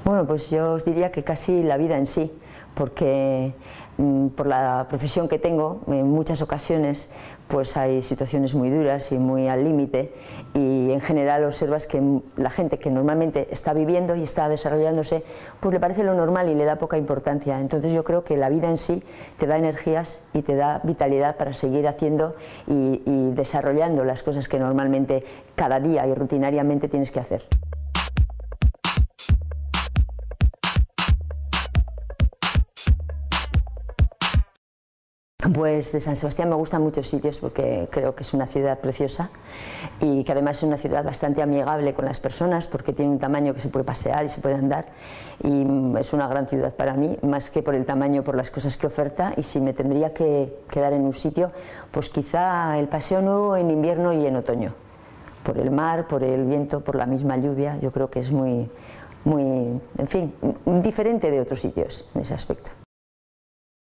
Bueno, pues yo os diría que casi la vida en sí, porque por la profesión que tengo, en muchas ocasiones pues hay situaciones muy duras y muy al límite, y en general observas que la gente que normalmente está viviendo y está desarrollándose, pues le parece lo normal y le da poca importancia. Entonces yo creo que la vida en sí te da energías y te da vitalidad para seguir haciendo y desarrollando las cosas que normalmente cada día y rutinariamente tienes que hacer. Pues de San Sebastián me gustan muchos sitios porque creo que es una ciudad preciosa y que además es una ciudad bastante amigable con las personas porque tiene un tamaño que se puede pasear y se puede andar, y es una gran ciudad para mí, más que por el tamaño, por las cosas que oferta. Y si me tendría que quedar en un sitio, pues quizá el Paseo Nuevo en invierno y en otoño, por el mar, por el viento, por la misma lluvia. Yo creo que es muy, en fin, diferente de otros sitios en ese aspecto.